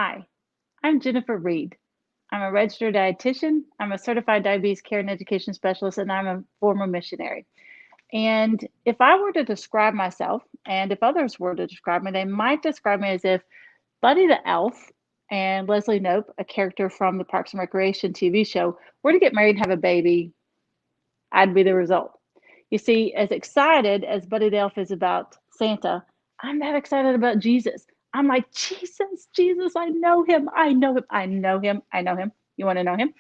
Hi, I'm Jennifer Reed. I'm a registered dietitian, I'm a certified diabetes care and education specialist, and I'm a former missionary. And if I were to describe myself, and if others were to describe me, they might describe me as if Buddy the Elf and Leslie Knope, a character from the Parks and Recreation TV show, were to get married and have a baby, I'd be the result. You see, as excited as Buddy the Elf is about Santa, I'm not excited about Jesus. I'm like, Jesus, Jesus, I know him. I know him. I know him. I know him. You want to know him?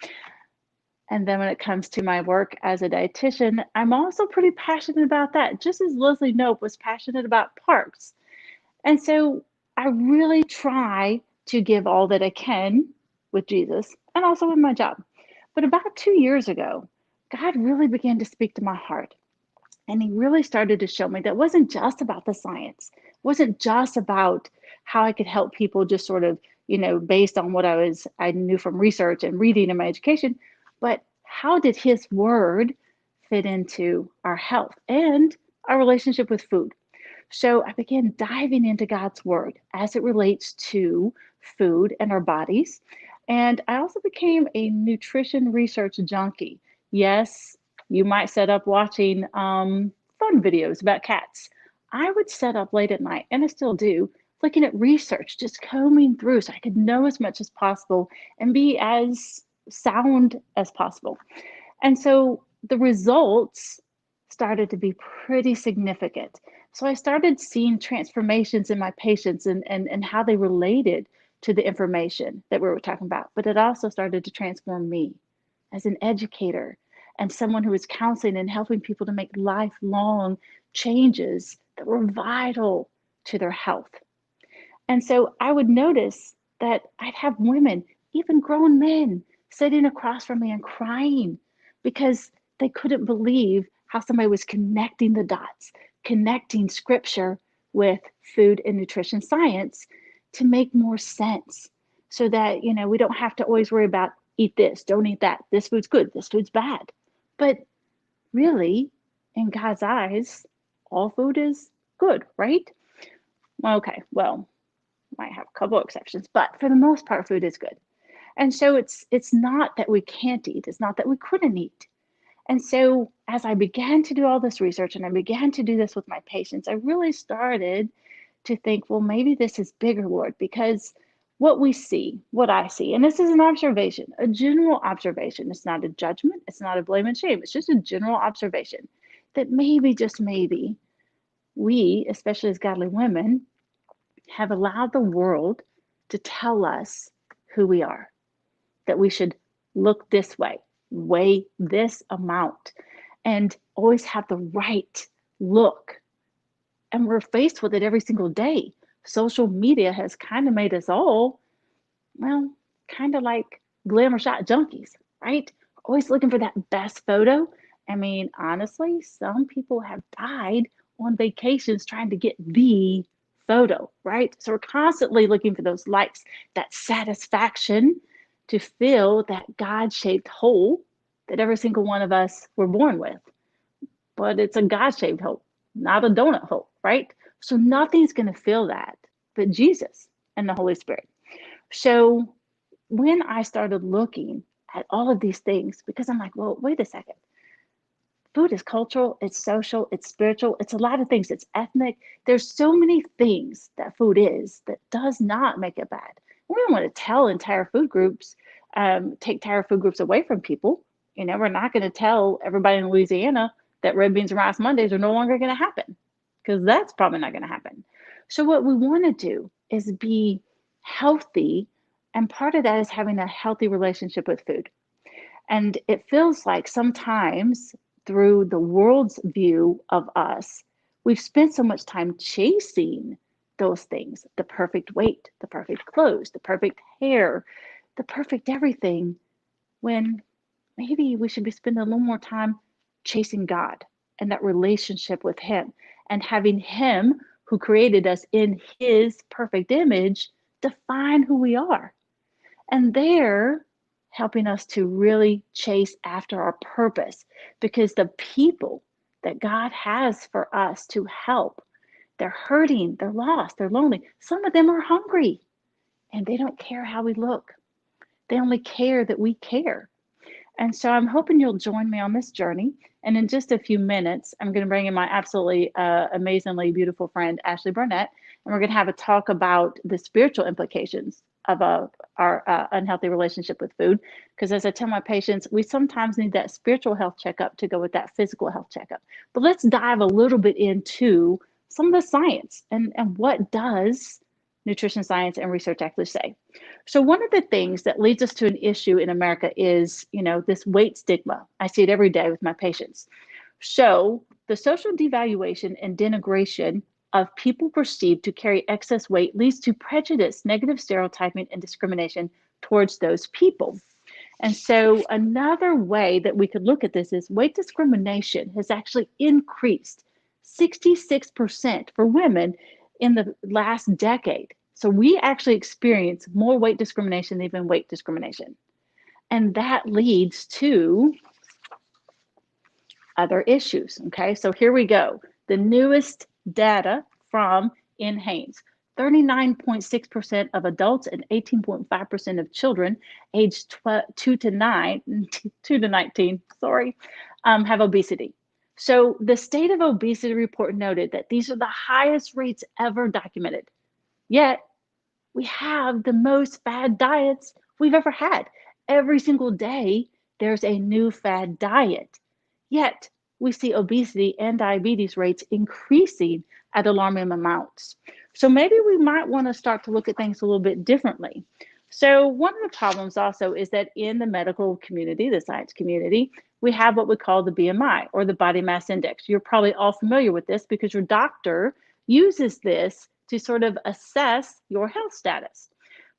And then when it comes to my work as a dietitian, I'm also pretty passionate about that, just as Leslie Knope was passionate about parks. And so I really try to give all that I can with Jesus and also with my job. But about 2 years ago, God really began to speak to my heart. And he really started to show me that it wasn't just about the science, it wasn't just about how I could help people just sort of, based on what I knew from research and reading in my education, but how did his word fit into our health and our relationship with food? So I began diving into God's word as it relates to food and our bodies. And I also became a nutrition research junkie. Yes, you might set up watching fun videos about cats. I would set up late at night, and I still do, looking at research, just combing through so I could know as much as possible and be as sound as possible. And so the results started to be pretty significant. So I started seeing transformations in my patients and how they related to the information that we were talking about. But it also started to transform me as an educator and someone who was counseling and helping people to make lifelong changes that were vital to their health. And so I would notice that I'd have women, even grown men, sitting across from me and crying because they couldn't believe how somebody was connecting the dots, connecting scripture with food and nutrition science to make more sense so that, we don't have to always worry about eat this, don't eat that. This food's good, this food's bad. But really, in God's eyes, all food is good, right? Okay, well, might have a couple exceptions, but for the most part, food is good. And so it's not that we can't eat, it's not that we couldn't eat. And so as I began to do all this research and I began to do this with my patients, I really started to think, well, maybe this is bigger, Lord, because what we see, what I see, and this is an observation, a general observation. It's not a judgment, it's not a blame and shame, it's just a general observation that maybe, just maybe, we, especially as godly women, have allowed the world to tell us who we are, that we should look this way, weigh this amount, and always have the right look. And we're faced with it every single day. Social media has kind of made us all, well, kind of like glamour shot junkies, right? Always looking for that best photo. I mean, honestly, some people have died on vacations trying to get the photo, right? So we're constantly looking for those likes, that satisfaction to fill that God shaped hole that every single one of us were born with. But it's a God shaped hole, not a donut hole, right? So nothing's going to fill that but Jesus and the Holy Spirit. So when I started looking at all of these things, because I'm like, well, wait a second. Food is cultural, it's social, it's spiritual, it's a lot of things, it's ethnic. There's so many things that food is that does not make it bad. We don't want to tell entire food groups, take entire food groups away from people. We're not going to tell everybody in Louisiana that red beans and rice Mondays are no longer going to happen, because that's probably not going to happen. So what we want to do is be healthy, and part of that is having a healthy relationship with food. And it feels like sometimes through the world's view of us, we've spent so much time chasing those things, the perfect weight, the perfect clothes, the perfect hair, the perfect everything, when maybe we should be spending a little more time chasing God and that relationship with Him and having Him, who created us in His perfect image, define who we are. And they're helping us to really chase after our purpose, because the people that God has for us to help, they're hurting, they're lost, they're lonely. Some of them are hungry. and they don't care how we look. They only care that we care. And so I'm hoping you'll join me on this journey. And in just a few minutes, I'm going to bring in my absolutely amazingly beautiful friend, Ashley Burnett, and we're going to have a talk about the spiritual implications of our unhealthy relationship with food. Because as I tell my patients, we sometimes need that spiritual health checkup to go with that physical health checkup. But let's dive a little bit into some of the science and what does nutrition science and research actually say. So one of the things that leads us to an issue in America is, this weight stigma. I see it every day with my patients. So the social devaluation and denigration of people perceived to carry excess weight leads to prejudice, negative stereotyping, and discrimination towards those people. And so another way that we could look at this is weight discrimination has actually increased 66% for women in the last decade. So we actually experience more weight discrimination than even weight discrimination. And that leads to other issues. Okay, so here we go. The newest data from NHANES. 39.6% of adults and 18.5% of children aged 2 to 19, have obesity. So the State of Obesity report noted that these are the highest rates ever documented. Yet we have the most fad diets we've ever had. Every single day, there's a new fad diet. Yet we see obesity and diabetes rates increasing at alarming amounts. So maybe we might want to start to look at things a little bit differently. So one of the problems also is that in the medical community, the science community, we have what we call the BMI or the body mass index. You're probably all familiar with this because your doctor uses this to sort of assess your health status.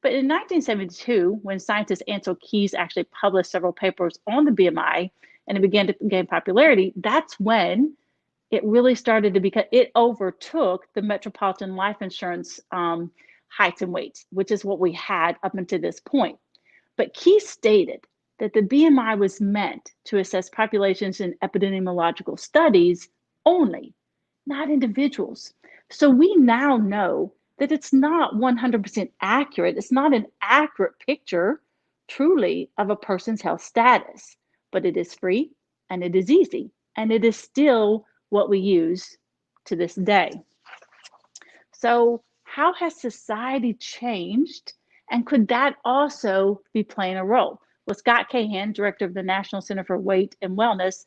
But in 1972, when scientist Ansel Keys actually published several papers on the BMI and it began to gain popularity, that's when it really started to become, it overtook the Metropolitan Life Insurance heights and weights, which is what we had up until this point. But Keys stated that the BMI was meant to assess populations in epidemiological studies only, not individuals. So we now know that it's not 100% accurate. It's not an accurate picture, truly, of a person's health status, but it is free and it is easy, and it is still what we use to this day. So how has society changed, and could that also be playing a role? Well, Scott Cahan, director of the National Center for Weight and Wellness,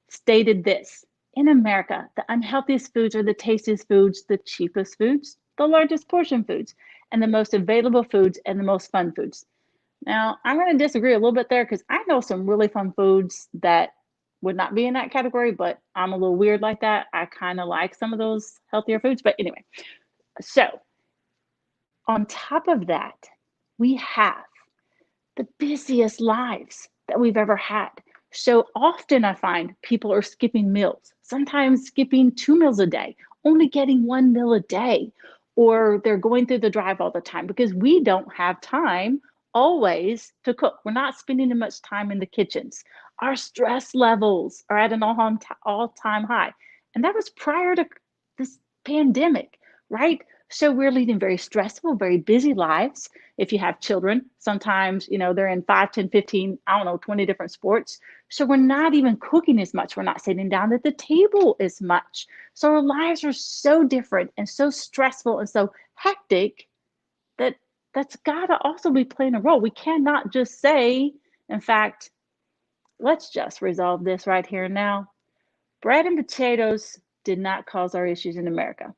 stated this: in America, the unhealthiest foods are the tastiest foods, the cheapest foods, the largest portion foods, and the most available foods and the most fun foods. Now, I'm going to disagree a little bit there because I know some really fun foods that would not be in that category, but I'm a little weird like that. I kind of like some of those healthier foods. But anyway, so on top of that, we have the busiest lives that we've ever had. So often I find people are skipping meals, sometimes skipping 2 meals a day, only getting 1 meal a day, or they're going through the drive all the time because we don't have time always to cook. We're not spending much time in the kitchens. Our stress levels are at an all-time high. And that was prior to this pandemic, right? So we're leading very stressful, very busy lives. If you have children, sometimes, they're in 5, 10, 15, 20 different sports. So we're not even cooking as much. We're not sitting down at the table as much. So our lives are so different and so stressful and so hectic that that's got to also be playing a role. We cannot just say, in fact, let's just resolve this right here and now. Bread and potatoes did not cause our issues in America.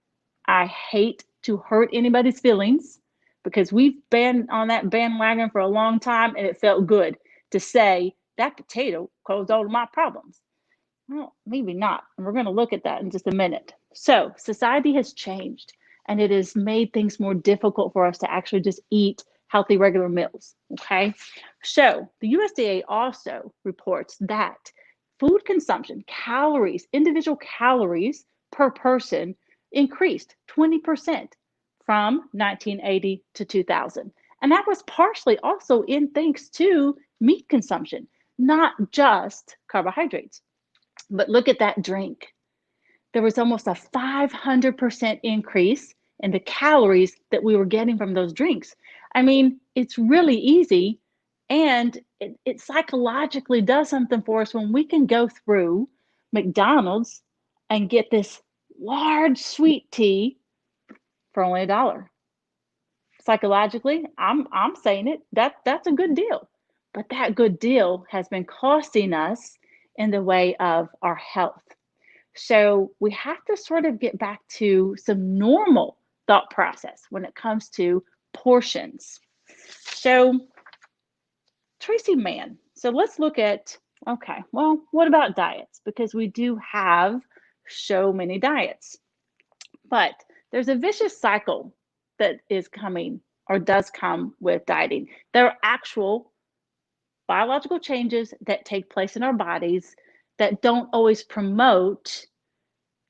I hate to hurt anybody's feelings because we've been on that bandwagon for a long time and it felt good to say that potato caused all of my problems. Well, maybe not. And we're going to look at that in just a minute. So society has changed and it has made things more difficult for us to actually just eat healthy regular meals. Okay. So the USDA also reports that food consumption, calories, individual calories per person increased 20% from 1980 to 2000. And that was partially also in thanks to meat consumption, not just carbohydrates. But look at that drink. There was almost a 500% increase in the calories that we were getting from those drinks. I mean, it's really easy, and it psychologically does something for us when we can go through McDonald's and get this large sweet tea for only $1. Psychologically, I'm saying it, that's a good deal. But that good deal has been costing us in the way of our health. So we have to sort of get back to some normal thought process when it comes to portions. So Tracy Mann. So let's look at, okay, well, what about diets? Because we do have so many diets. But there's a vicious cycle that is coming or does come with dieting. There are actual biological changes that take place in our bodies that don't always promote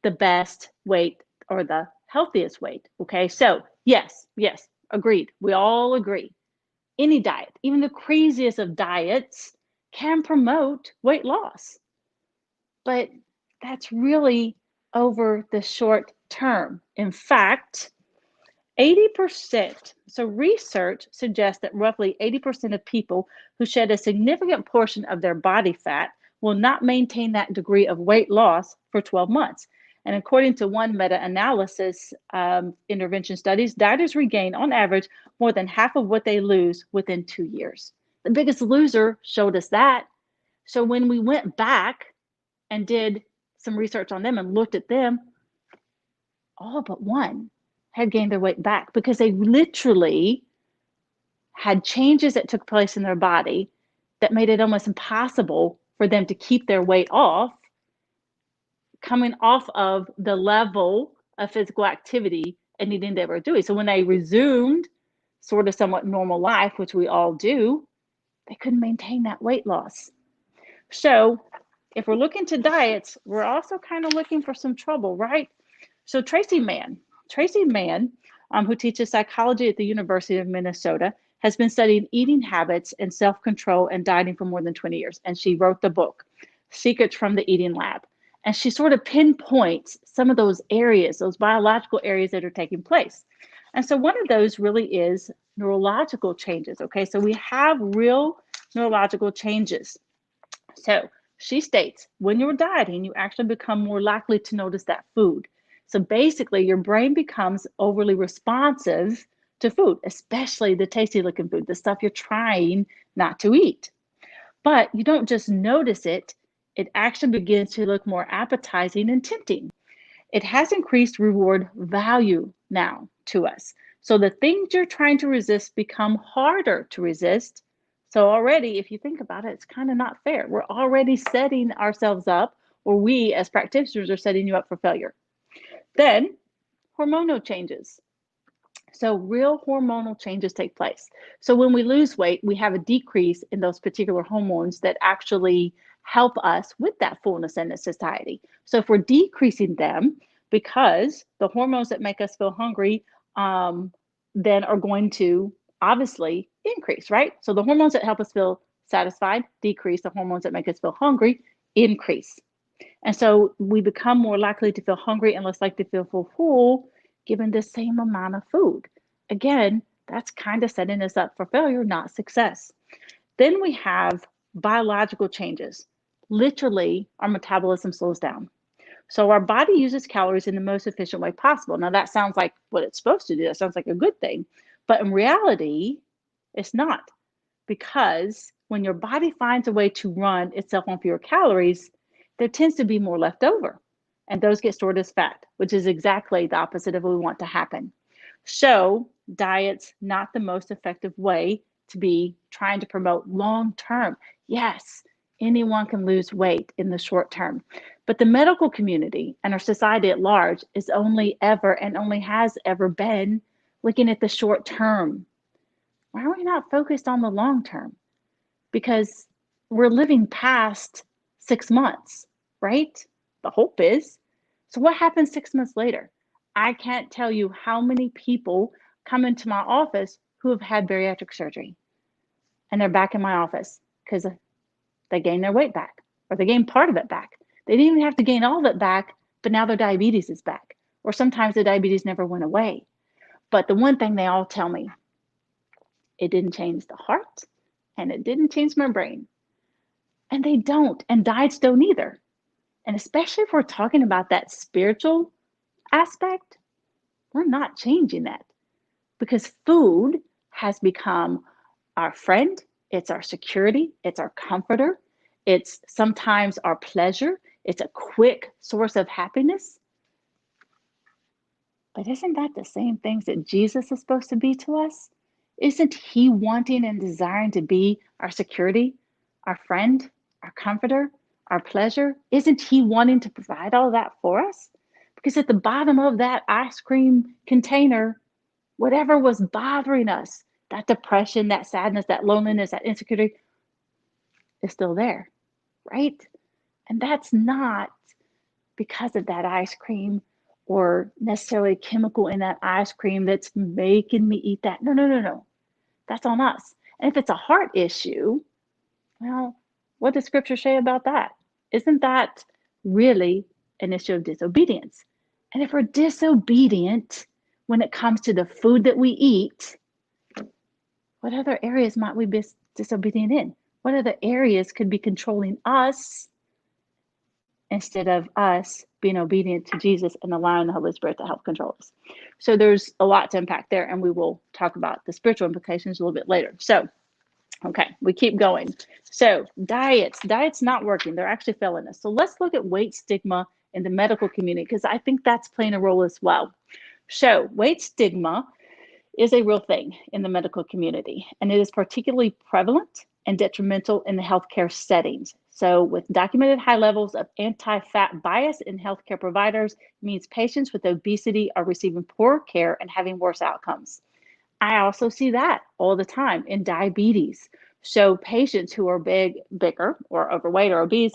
the best weight or the healthiest weight. Okay, so yes, agreed. We all agree. Any diet, even the craziest of diets, can promote weight loss. But that's really over the short term. In fact, 80%, so research suggests that roughly 80% of people who shed a significant portion of their body fat will not maintain that degree of weight loss for 12 months. And according to one meta-analysis intervention studies, dieters regain on average more than half of what they lose within 2 years. The Biggest Loser showed us that. So when we went back and did some research on them and looked at them, all but one had gained their weight back because they literally had changes that took place in their body that made it almost impossible for them to keep their weight off, coming off of the level of physical activity and eating they were doing. So when they resumed sort of somewhat normal life, which we all do, they couldn't maintain that weight loss. So if we're looking to diets, we're also kind of looking for some trouble, right? So Tracy Mann, who teaches psychology at the University of Minnesota, has been studying eating habits and self-control and dieting for more than 20 years. And she wrote the book, Secrets from the Eating Lab. And she sort of pinpoints some of those areas, those biological areas that are taking place. And so one of those really is neurological changes, okay? So we have real neurological changes. So she states, when you're dieting, you actually become more likely to notice that food. So basically, your brain becomes overly responsive to food, especially the tasty looking food, the stuff you're trying not to eat. But you don't just notice it, it actually begins to look more appetizing and tempting. It has increased reward value now to us. So the things you're trying to resist become harder to resist. So already, if you think about it, it's kind of not fair. We're already setting ourselves up, or we as practitioners are setting you up for failure. Then hormonal changes. So real hormonal changes take place. So when we lose weight, we have a decrease in those particular hormones that actually help us with that fullness and satiety. So if we're decreasing them, because the hormones that make us feel hungry then are going to obviously increase, right? So the hormones that help us feel satisfied decrease, the hormones that make us feel hungry increase. And so we become more likely to feel hungry and less likely to feel full given the same amount of food. Again, that's kind of setting us up for failure, not success. Then we have biological changes. Literally, our metabolism slows down. So our body uses calories in the most efficient way possible. Now that sounds like what it's supposed to do. That sounds like a good thing. But in reality, it's not. Because when your body finds a way to run itself on fewer calories, there tends to be more left over. And those get stored as fat, which is exactly the opposite of what we want to happen. So diet's not the most effective way to be trying to promote long-term. Yes, anyone can lose weight in the short term, but the medical community and our society at large is only ever and only has ever been looking at the short term. Why are we not focused on the long term? Because we're living past 6 months, right? The hope is. So what happens 6 months later? I can't tell you how many people come into my office who have had bariatric surgery and they're back in my office because they gained their weight back or they gained part of it back. They didn't even have to gain all of it back, but now their diabetes is back. Or sometimes the diabetes never went away. But the one thing they all tell me, It didn't change the heart, and it didn't change my brain. And they don't, and diets don't either. And especially if we're talking about that spiritual aspect, we're not changing that because food has become our friend, it's our security, it's our comforter, it's sometimes our pleasure, it's a quick source of happiness. But isn't that the same things that Jesus is supposed to be to us? Isn't he wanting and desiring to be our security, our friend, our comforter, our pleasure? Isn't he wanting to provide all that for us? Because at the bottom of that ice cream container, whatever was bothering us, that depression, that sadness, that loneliness, that insecurity is still there, right? And that's not because of that ice cream or necessarily a chemical in that ice cream that's making me eat that. No, no, no, no. That's on us. And if it's a heart issue, well, what does scripture say about that? Isn't that really an issue of disobedience? And if we're disobedient when it comes to the food that we eat, what other areas might we be disobedient in? What other areas could be controlling us instead of us being obedient to Jesus and allowing the Holy Spirit to help control us? So there's a lot to unpack there, and we will talk about the spiritual implications a little bit later. So, okay, we keep going. So diets not working. They're actually failing us. So let's look at weight stigma in the medical community, because I think that's playing a role as well. So weight stigma is a real thing in the medical community, and it is particularly prevalent and detrimental in the healthcare settings. So with documented high levels of anti-fat bias in healthcare providers, means patients with obesity are receiving poor care and having worse outcomes. I also see that all the time in diabetes. So patients who are bigger or overweight or obese,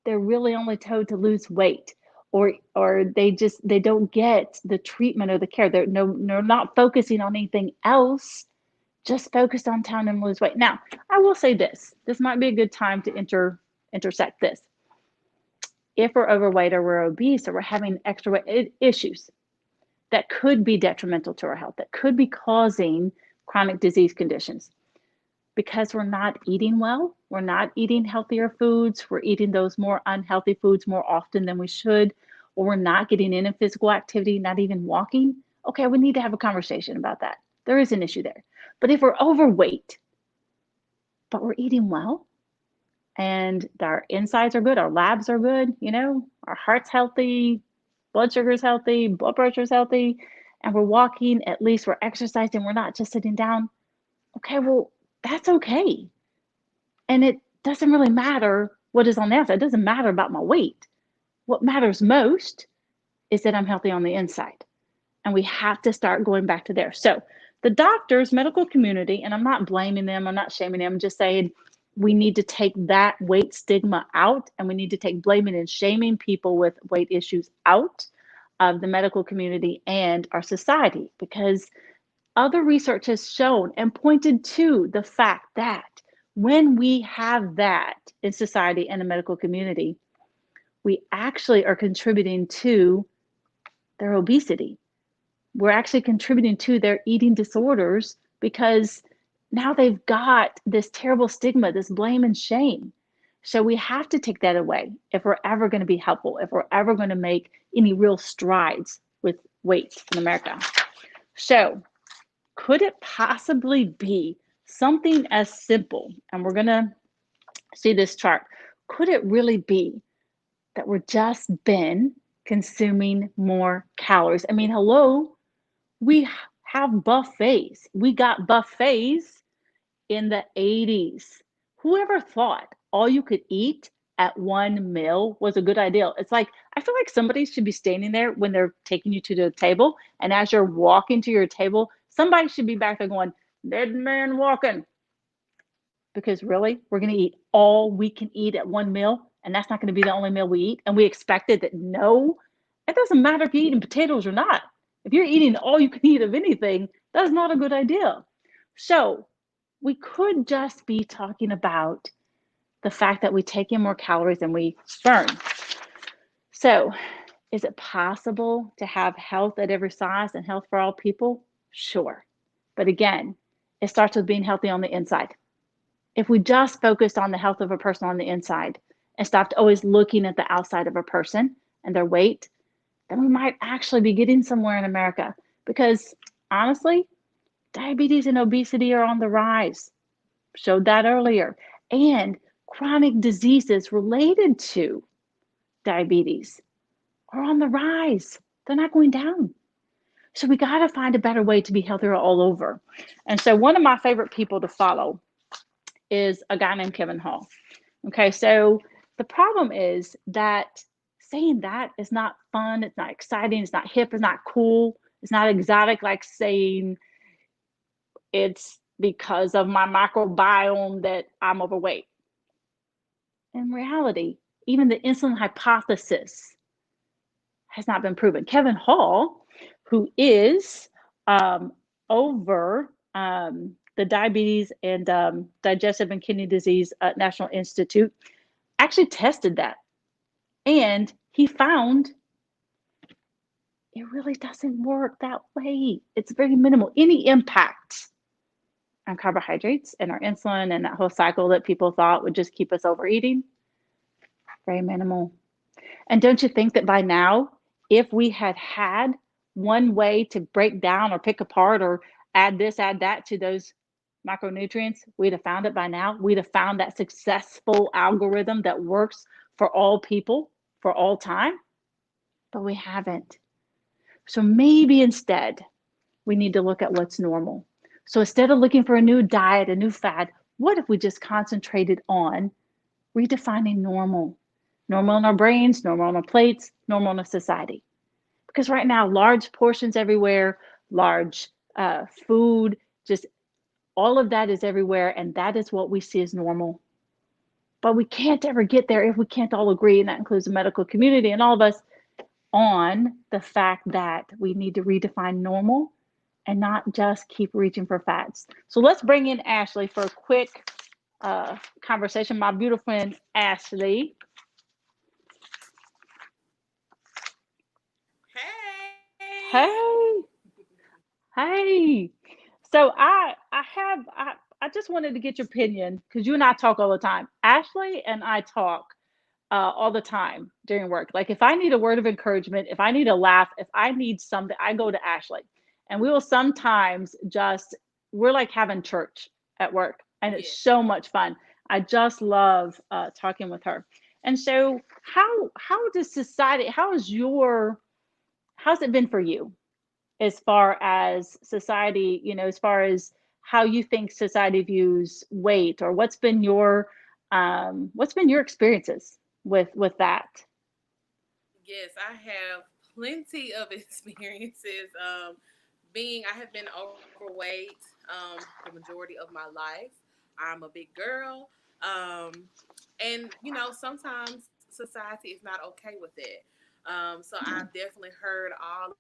they're really only told to lose weight, or they don't get the treatment or the care. They're not focusing on anything else, just focused on telling them to lose weight. Now, I will say this. This might be a good time to intersect this. If we're overweight or we're obese or we're having extra weight issues that could be detrimental to our health, that could be causing chronic disease conditions, because we're not eating well, we're not eating healthier foods, we're eating those more unhealthy foods more often than we should, or we're not getting in physical activity, not even walking, okay, we need to have a conversation about that. There is an issue there. But if we're overweight, but we're eating well, and our insides are good, our labs are good, our heart's healthy, blood sugar's healthy, blood pressure's healthy, and we're walking, at least we're exercising, we're not just sitting down, okay, well, that's okay. And it doesn't really matter what is on the outside. It doesn't matter about my weight. What matters most is that I'm healthy on the inside. And we have to start going back to there. So the doctors, medical community, and I'm not blaming them, I'm not shaming them, I'm just saying we need to take that weight stigma out, and we need to take blaming and shaming people with weight issues out of the medical community and our society, because other research has shown and pointed to the fact that when we have that in society and the medical community, we actually are contributing to their obesity. We're actually contributing to their eating disorders, because now they've got this terrible stigma, this blame and shame. So we have to take that away if we're ever going to be helpful, if we're ever going to make any real strides with weight in America. So could it possibly be something as simple, and we're going to see this chart, could it really be that we're just been consuming more calories? I mean, hello, we have buffets. We got buffets in the 80s. Whoever thought all you could eat at one meal was a good idea? It's like, I feel like somebody should be standing there when they're taking you to the table, and as you're walking to your table, somebody should be back there going, dead man walking. Because really, we're going to eat all we can eat at one meal, and that's not going to be the only meal we eat. And we expected that, no, it doesn't matter if you're eating potatoes or not. If you're eating all you can eat of anything, that's not a good idea. So we could just be talking about the fact that we take in more calories than we burn. So is it possible to have health at every size and health for all people? Sure. But again, it starts with being healthy on the inside. If we just focused on the health of a person on the inside and stopped always looking at the outside of a person and their weight, then we might actually be getting somewhere in America. Because honestly, diabetes and obesity are on the rise. Showed that earlier. And chronic diseases related to diabetes are on the rise. They're not going down. So we got to find a better way to be healthier all over. And so one of my favorite people to follow is a guy named Kevin Hall. Okay, so the problem is that saying that is not fun, it's not exciting, it's not hip, it's not cool, it's not exotic like saying it's because of my microbiome that I'm overweight. In reality, even the insulin hypothesis has not been proven. Kevin Hall, who is over the Diabetes and Digestive and Kidney Disease National Institute, actually tested that. And he found it really doesn't work that way. It's very minimal. Any impact on carbohydrates and our insulin and that whole cycle that people thought would just keep us overeating, very minimal. And don't you think that by now, if we had had one way to break down or pick apart or add this, add that to those micronutrients, we'd have found it by now. We'd have found that successful algorithm that works for all people for all time, but we haven't. So maybe instead, we need to look at what's normal. So instead of looking for a new diet, a new fad, what if we just concentrated on redefining normal? Normal in our brains, normal on our plates, normal in our society. Because right now, large portions everywhere, large food, just all of that is everywhere, and that is what we see as normal. But we can't ever get there if we can't all agree, and that includes the medical community and all of us, on the fact that we need to redefine normal and not just keep reaching for fads. So let's bring in Ashley for a quick conversation. My beautiful friend Ashley. Hey. Hey, hey. So I just wanted to get your opinion because you and I talk all the time. Ashley and I talk all the time during work. Like if I need a word of encouragement, if I need a laugh, if I need something, I go to Ashley. And we will sometimes just, we're like having church at work, and it's Yeah. so much fun. I just love talking with her. And so, how does society? How's it been for you as far as society? As far as how you think society views weight, or what's been your experiences with that? Yes, I have plenty of experiences. I have been overweight the majority of my life. I'm a big girl. Um, and, sometimes society is not okay with it. So Yeah. I've definitely heard all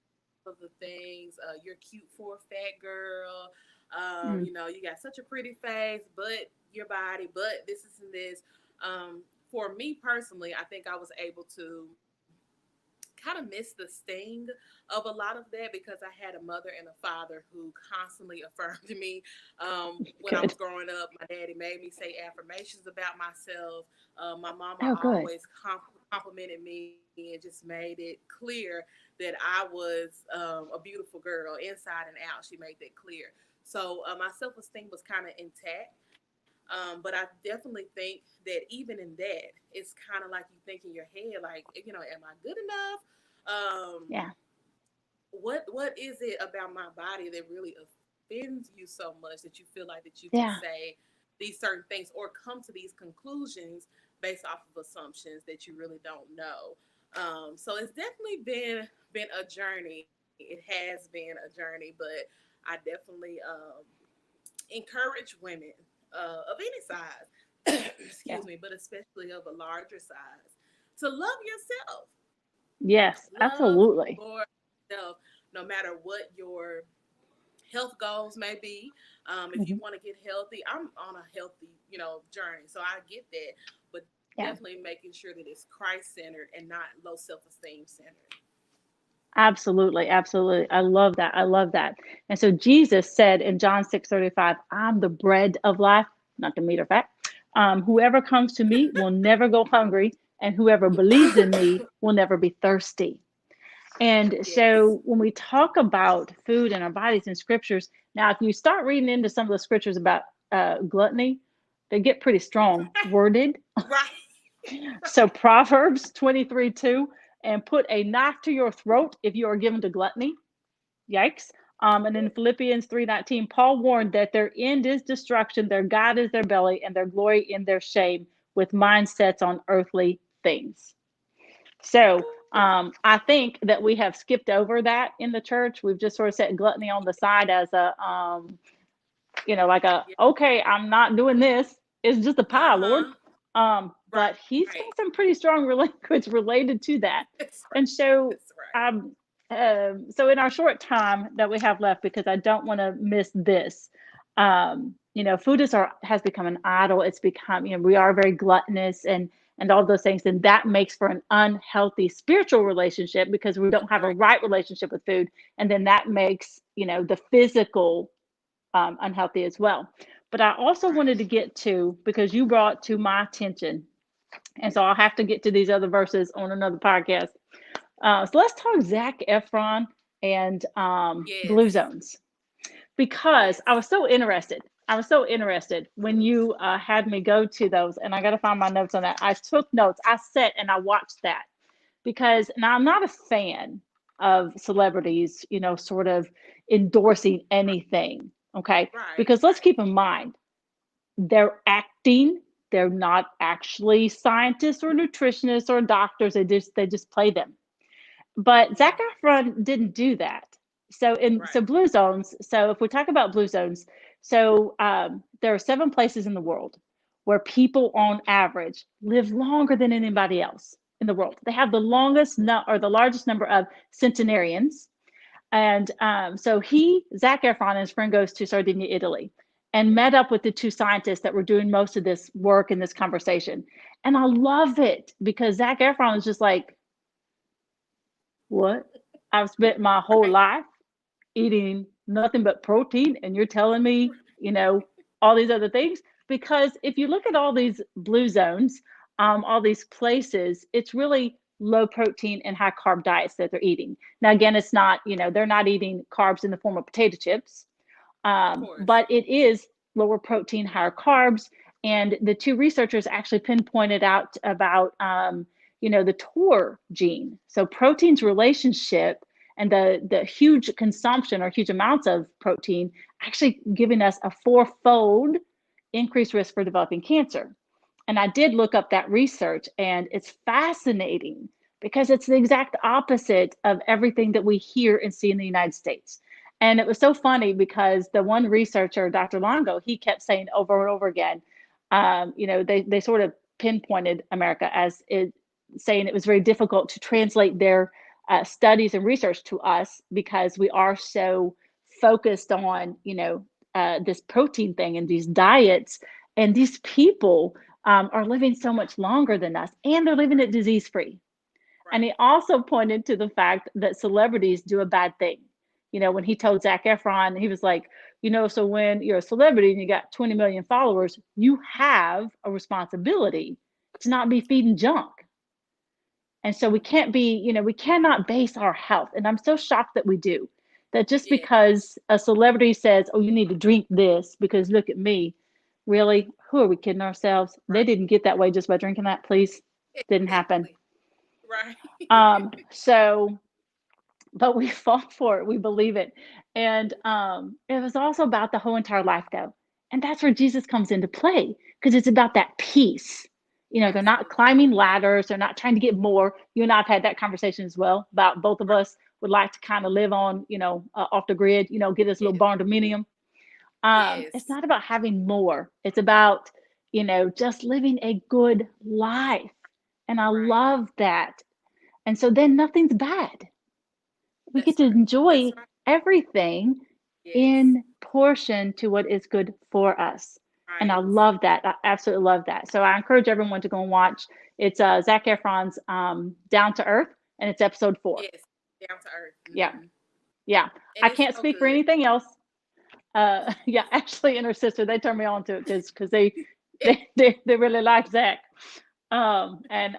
of the things. You're cute for a fat girl. Mm. You got such a pretty face, but your body, but this is and this. For me personally, I think I was able to kind of miss the sting of a lot of that because I had a mother and a father who constantly affirmed me. When I was Good. growing up, my daddy made me say affirmations about myself. My mama Oh, good. always complimented me and just made it clear that I was a beautiful girl inside and out. She made that clear. So my self esteem was kind of intact. But I definitely think that even in that, it's kind of like you think in your head, like, am I good enough? Um, Yeah. what is it about my body that really offends you so much that you feel like that you can Yeah. say these certain things or come to these conclusions based off of assumptions that you really don't know? So it's definitely been a journey. It has been a journey, but I definitely encourage women of any size, excuse Yeah. me, but especially of a larger size, to love yourself. Yes, Love absolutely. yourself, no matter what your health goals may be. If you Hmm. want to get healthy, I'm on a healthy, journey, so I get that. But definitely Yeah. making sure that it's Christ centered and not low self esteem centered. Absolutely, absolutely. I love that. I love that. And so Jesus said in John 6:35, I'm the bread of life, not the meat or fat. Whoever comes to me will never go hungry, and whoever believes in me will never be thirsty. And Yes. so when we talk about food in our bodies in scriptures, now if you start reading into some of the scriptures about gluttony, they get pretty strong worded. Right. So Right. Proverbs 23:2, and put a knife to your throat if you are given to gluttony. Yikes. And in Philippians 3:19, Paul warned that their end is destruction, their God is their belly, and their glory in their shame, with mindsets on earthly things. So I think that we have skipped over that in the church. We've just sort of set gluttony on the side as a, like a, Yeah. okay, I'm not doing this. It's just a pie, Lord. Uh-huh. But Right. he's got some pretty strong language related to that. That's right. And so, That's right. so in our short time that we have left, because I don't want to miss this, food has become an idol. It's become, we are very gluttonous and all those things, and that makes for an unhealthy spiritual relationship because we don't have a Right. right relationship with food, and then that makes the physical unhealthy as well. But I also Right. wanted to get to, because you brought to my attention, and so I'll have to get to these other verses on another podcast. So let's talk Zac Efron and Yes. Blue Zones, because Yes. I was so interested. I was so interested when you had me go to those, and I got to find my notes on that. I took notes. I sat and I watched that because now I'm not a fan of celebrities, sort of endorsing anything. Okay. Right. Because let's Right. keep in mind, they're acting, they're not actually scientists or nutritionists or doctors. They just play them. But Zac Mm-hmm. Efron didn't do that. So Right. blue zones. So if we talk about blue zones, so there are 7 places in the world where people on average live longer than anybody else in the world. They have the longest or the largest number of centenarians. And so Zac Efron and his friend goes to Sardinia, Italy, and met up with the 2 scientists that were doing most of this work in this conversation. And I love it because Zac Efron is just like, what? I've spent my whole Right. life eating nothing but protein, and you're telling me, all these other things? Because if you look at all these blue zones, all these places, it's really low protein and high carb diets that they're eating. Now, again, it's not, they're not eating carbs in the form of potato chips, Of course. but it is lower protein, higher carbs. And the 2 researchers actually pinpointed out about, the TOR gene. So protein's relationship and the huge consumption or huge amounts of protein actually giving us a 4-fold increased risk for developing cancer. And I did look up that research, and it's fascinating because it's the exact opposite of everything that we hear and see in the United States. And it was so funny because the one researcher, Dr. Longo, he kept saying over and over again, they sort of pinpointed America as saying it was very difficult to translate their studies and research to us because we are so focused on, this protein thing and these diets. And these people are living so much longer than us, and they're living it Right. disease free. And he Right. also pointed to the fact that celebrities do a bad thing. When he told Zac Efron, he was like, so when you're a celebrity and you got 20 million followers, you have a responsibility to not be feeding junk. And so we can't be, we cannot base our health. And I'm so shocked that we do. That just Yeah. because a celebrity says, oh, you need to drink this because look at me. Really? Who are we kidding ourselves? They Right. didn't get that way just by drinking that, please. Didn't happen. Exactly. Right. So but we fought for it. We believe it. And it was also about the whole entire life, though. And that's where Jesus comes into play because it's about that peace. They're not Absolutely. climbing ladders, they're not trying to get more. You and I have had that conversation as well about both of Right. us would like to kind of live on, off the grid, get this little Yes. barn dominium. It's Yes. not about having more, it's about, just living a good life. And I Right. love that. And so then nothing's bad, we get That's to right. That's enjoy right. everything Yes. in portion to what is good for us. And I Right. love that. I absolutely love that. So I encourage everyone to go and watch. It's Zac Efron's Down to Earth, and it's episode 4. Yes. Down to earth. Yeah. Yeah. And I it's can't so speak for good. anything else. Yeah, Ashley and her sister, they turned me on to it because they really like Zach. And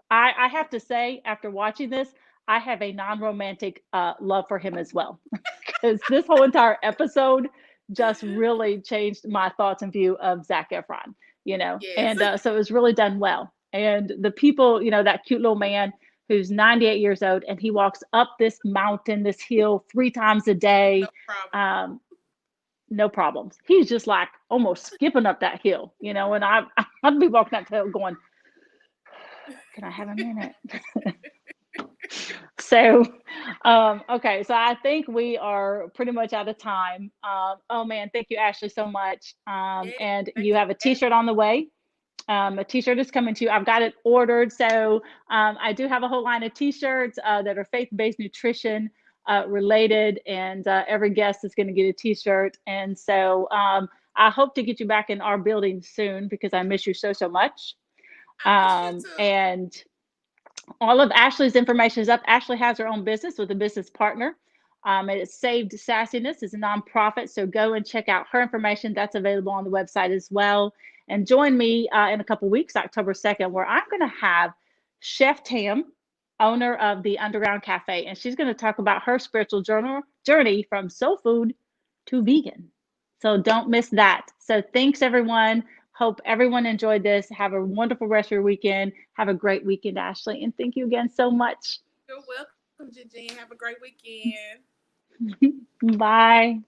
I have to say, after watching this, I have a non-romantic love for him as well, because this whole entire episode just really changed my thoughts and view of Zac Efron, Yes. and so it was really done well. And the people, that cute little man who's 98 years old, and he walks up this mountain, this hill 3 times a No day. problem. Um, no problems. He's just like almost skipping up that hill, and I'd be walking that hill going, can I have a minute? So, okay, so I think we are pretty much out of time. Oh man, thank you, Ashley, so much. Yeah. And Thank you you have for a having t-shirt on the way. A t-shirt is coming to you. I've got it ordered. So I do have a whole line of t-shirts that are faith-based nutrition related, and every guest is going to get a t-shirt. And so I hope to get you back in our building soon, because I miss you so, so much. I miss you too. And all of Ashley's information is up. Ashley has her own business with a business partner. It's Saved Sassiness. It's a nonprofit. So go and check out her information. That's available on the website as well. And join me in a couple weeks, October 2nd, where I'm going to have Chef Tam, owner of the Underground Cafe, and she's going to talk about her spiritual journey from soul food to vegan. So don't miss that. So thanks, everyone. Hope everyone enjoyed this. Have a wonderful rest of your weekend. Have a great weekend, Ashley. And thank you again so much. You're welcome, Janine. Have a great weekend. Bye.